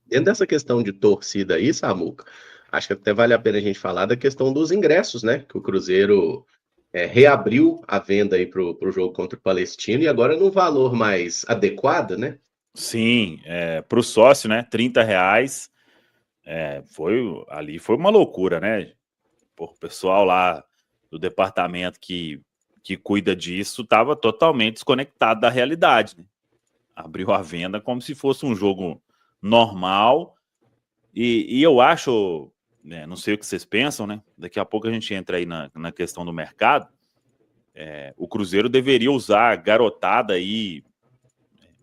Dentro dessa questão de torcida aí, Samuca, acho que até vale a pena a gente falar da questão dos ingressos, né? Que o Cruzeiro reabriu a venda aí pro jogo contra o Palestino e agora num valor mais adequado, né? Sim, para o sócio, né? R$ 30. Ali foi uma loucura, né? O pessoal lá do departamento que cuida disso estava totalmente desconectado da realidade, né? Abriu a venda como se fosse um jogo normal. E eu acho, né, não sei o que vocês pensam, né? Daqui a pouco a gente entra aí na questão do mercado. O Cruzeiro deveria usar a garotada aí,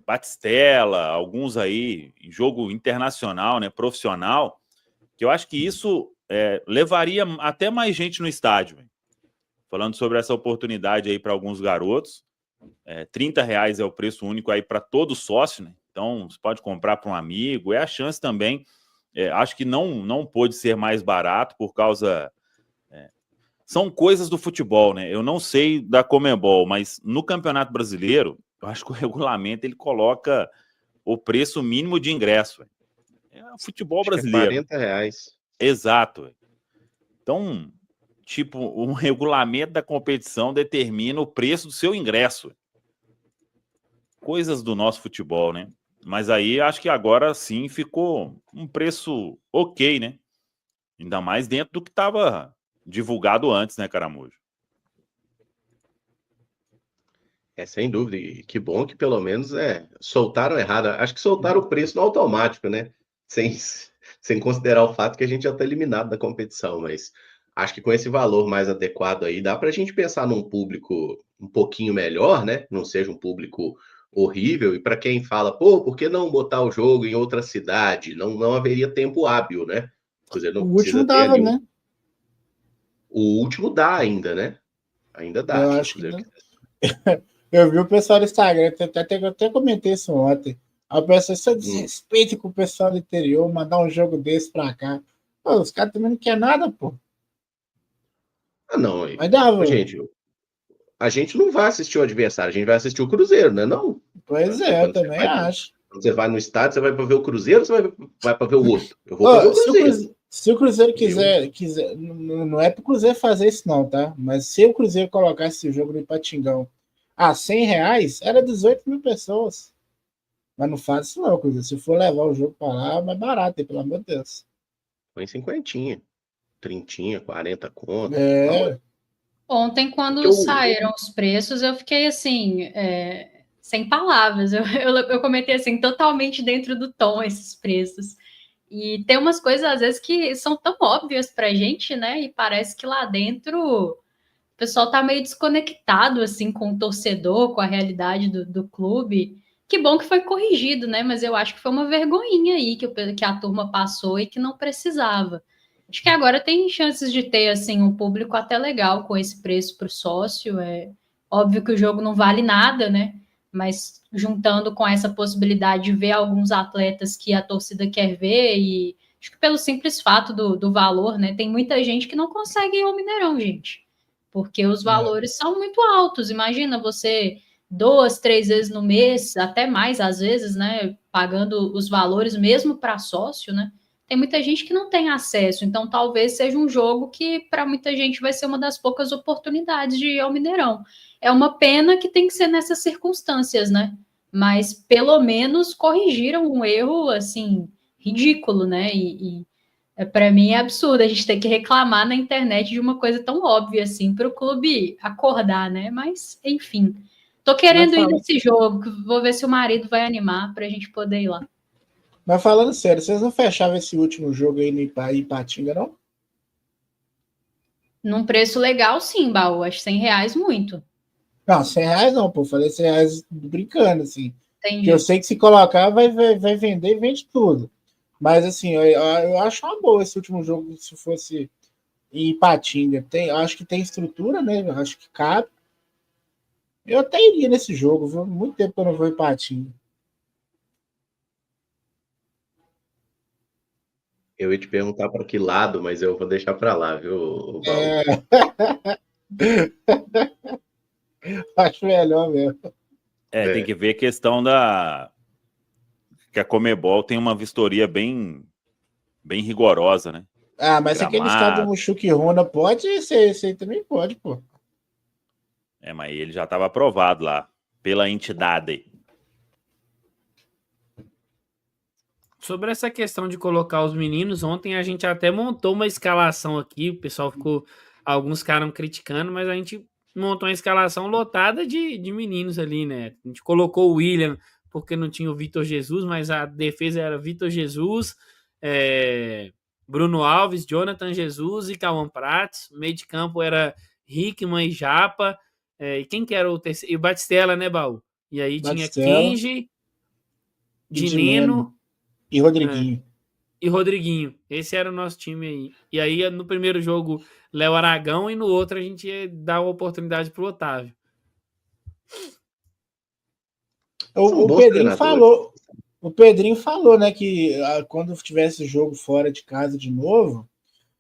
Batistella, alguns aí, em jogo internacional, né, profissional, que eu acho que isso levaria até mais gente no estádio. Véio. Falando sobre essa oportunidade aí para alguns garotos, R$ 30 é o preço único aí para todo sócio, né? Então você pode comprar para um amigo, é a chance também. Acho que não pôde ser mais barato por causa. São coisas do futebol, né? Eu não sei da Conmebol, mas no Campeonato Brasileiro, eu acho que o regulamento ele coloca o preço mínimo de ingresso. Véio. É o futebol Acho que é brasileiro. R$ 40. Exato. Véio. Então, tipo, o regulamento da competição determina o preço do seu ingresso. Coisas do nosso futebol, né? Mas aí acho que agora sim ficou um preço ok, né? Ainda mais dentro do que estava divulgado antes, né, Caramujo? Sem dúvida. E que bom que pelo menos soltaram errado. Acho que soltaram o preço no automático, né? Sem considerar o fato que a gente já está eliminado da competição. Mas acho que com esse valor mais adequado aí, dá para a gente pensar num público um pouquinho melhor, né? Não seja um público horrível. E para quem fala, pô, por que não botar o jogo em outra cidade? Não haveria tempo hábil, né? O Cruzeiro O não último precisa ter dava, ali né? O último dá ainda, né? Ainda dá. Eu Se o acho que Cruzeiro não. Eu vi o pessoal do Instagram, até comentei isso ontem. A pessoa só desrespeito com o pessoal do interior, mandar um jogo desse pra cá. Pô, os caras também não querem nada, pô. Não, Mas dava. gente, a gente não vai assistir o adversário, a gente vai assistir o Cruzeiro, né? Não. Pois é, eu também acho. Quando você vai no estádio, você vai para ver o Cruzeiro ou você vai para ver o outro? Eu vou para ver Ó, o Cruzeiro. se o Cruzeiro Eu, quiser, não é pro Cruzeiro fazer isso não, tá? Mas se o Cruzeiro colocasse esse jogo no Ipatingão a R$ 100, era 18 mil pessoas. Mas não faz isso não, Cruzeiro. Se for levar o jogo para lá, é mais barato, pelo amor de Deus. Põe cinquentinha, trintinha, 40 conto. É. Ontem, Porque quando saíram os preços, eu fiquei assim, sem palavras. Eu comentei assim, totalmente dentro do tom esses preços. E tem umas coisas, às vezes, que são tão óbvias pra gente, né? E parece que lá dentro o pessoal tá meio desconectado, assim, com o torcedor, com a realidade do clube. Que bom que foi corrigido, né? Mas eu acho que foi uma vergonhinha aí que a turma passou e que não precisava. Acho que agora tem chances de ter, assim, um público até legal com esse preço para o sócio. É óbvio que o jogo não vale nada, né? Mas juntando com essa possibilidade de ver alguns atletas que a torcida quer ver e acho que pelo simples fato do valor, né? Tem muita gente que não consegue ir ao Mineirão, gente, porque os valores são muito altos. Imagina você 2, 3 vezes no mês, até mais às vezes, né? Pagando os valores mesmo para sócio, né? Tem muita gente que não tem acesso, então talvez seja um jogo que para muita gente vai ser uma das poucas oportunidades de ir ao Mineirão. É uma pena que tem que ser nessas circunstâncias, né? Mas pelo menos corrigiram um erro assim ridículo, né? Para mim é absurdo a gente ter que reclamar na internet de uma coisa tão óbvia assim para o clube acordar, né? Mas enfim, tô querendo ir nesse jogo, vou ver se o marido vai animar para a gente poder ir lá. Mas falando sério, vocês não fechavam esse último jogo aí no Ipatinga, não? Num preço legal, sim, Baú. Acho R$ 100 muito. Não, R$ 100 não, pô. Falei R$ 100 brincando, assim. Entendi. Que eu sei que se colocar vai vender e vende tudo. Mas assim, eu acho uma boa esse último jogo, se fosse em Ipatinga. Acho que tem estrutura, né? Acho que cabe. Eu até iria nesse jogo, viu? Muito tempo que eu não vou em Ipatinga. eu ia te perguntar para que lado, mas eu vou deixar para lá, viu, Baú? Acho melhor mesmo. Tem que ver a questão da que a Conmebol tem uma vistoria bem rigorosa, né? Ah, mas se aquele estado do Mushuki Honda pode, esse aí também pode, pô. Mas ele já estava aprovado lá, pela entidade. Sobre essa questão de colocar os meninos, ontem a gente até montou uma escalação aqui, o pessoal ficou, alguns ficaram criticando, mas a gente montou uma escalação lotada de meninos ali, né? A gente colocou o William porque não tinha o Vitor Jesus, mas a defesa era Vitor Jesus, Bruno Alves, Jonathan Jesus e Cauã Prats. O meio de campo era Hickman e Japa. E quem que era o terceiro? E o Batistella, né, Baú? E aí Batistella, tinha Kenji, Dineno e Rodriguinho. E Rodriguinho. Esse era o nosso time aí. E aí, no primeiro jogo, Léo Aragão, e no outro a gente ia dar uma oportunidade pro Otávio. O Pedrinho falou, né, que quando tivesse jogo fora de casa de novo,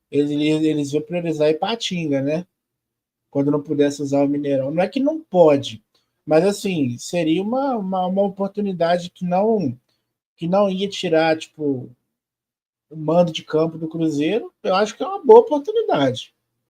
eles iam priorizar Ipatinga, né? Quando não pudesse usar o Mineirão. Não é que não pode, mas assim, seria uma oportunidade que não ia tirar, tipo, o mando de campo do Cruzeiro. Eu acho que é uma boa oportunidade.